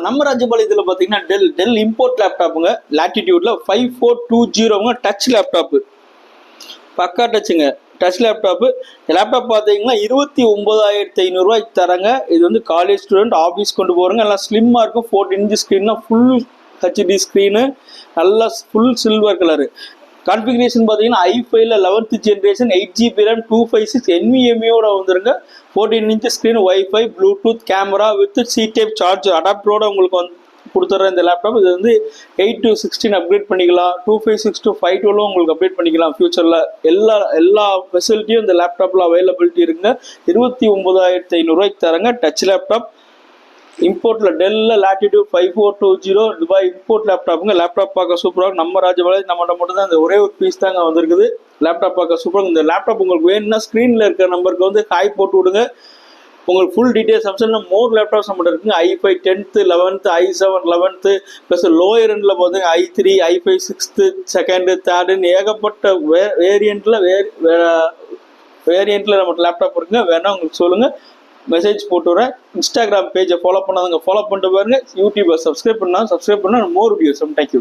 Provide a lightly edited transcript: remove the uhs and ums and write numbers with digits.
நம்ம ராஜபாளையத்தில் பார்த்தீங்கன்னா del import லேப்டாப்புங்க. லாட்டிடியூட்ல 5420 touch laptop, பக்கா டச்சுங்க. Touch laptop. லேப்டாப் பார்த்தீங்கன்னா 29,500 தராங்க. இது வந்து காலேஜ் ஸ்டூடெண்ட், ஆஃபீஸ் கொண்டு போகிறவங்க. எல்லாம் ஸ்லிம்மாக இருக்கும். 14 இன்ச் ஸ்க்ரீன்னா ஃபுல் ஹெச்டி ஸ்க்ரீனு, நல்லா ஃபுல் சில்வர் கலரு. கான்ஃபிகரேஷன் பார்த்தீங்கன்னா i5ல 11th ஜென்ரேஷன், 8GB RAM, 256 NVMeயோட வந்துருங்க. 14 inch screen, wifi, bluetooth, camera with C type charge அடாப்டரோட உங்களுக்கு வந்து கொடுத்துட்ற இந்த லேப்டாப். இது வந்து 8 to 16 அப்கிரேட் பண்ணிக்கலாம், 256 to 512 உங்களுக்கு அப்டேட் பண்ணிக்கலாம் ஃபியூச்சரில். எல்லா ஃபெசிலிட்டியும் இந்த லேப்டாப்பில் அவைலபிலிட்டி இருக்குங்க. 29,500 தராங்க. டச் லேப்டாப் இம்போர்ட்ல டெல்ல லாட்டிடியூட் 5420 துபாய் இம்போர்ட் லேப்டாப்புங்க. லேப்டாப் பார்க்க சூப்பராக. நம்ம ராஜபாளையம் நம்மகிட்ட மட்டும் தான் இந்த ஒரே ஒரு பீஸ் தாங்க வந்திருக்குது. லேப்டாப் பார்க்க சூப்பராக. இந்த லேப்டாப் உங்களுக்கு வேணும்னா ஸ்க்ரீனில் இருக்கிற நம்பருக்கு வந்து ஹாய் போட்டு விடுங்க. உங்களுக்கு ஃபுல் டீட்டெயில்ஸ் அம்சம்னா மோர் லேப்டாப்ஸ் நம்மகிட்ட இருக்குங்க. i5 10th 11th, i7 11th, plus lower எண்டில் பார்த்தீங்கன்னா i3, i5 6th, 2nd, 3rd ஏகப்பட்ட வேரியண்ட்டில் நம்ம லேப்டாப் இருக்குங்க. வேணா உங்களுக்கு சொல்லுங்கள், மெசேஜ் போட்டு வரேன். இன்ஸ்டாகிராம் பேஜை ஃபாலோ பண்ணாதவங்க ஃபாலோ பண்ணிட்டு பாருங்க. யூடியூபை சப்ஸ்கிரைப் பண்ணால் மோர் வீடியோஸ். தேங்க்யூ.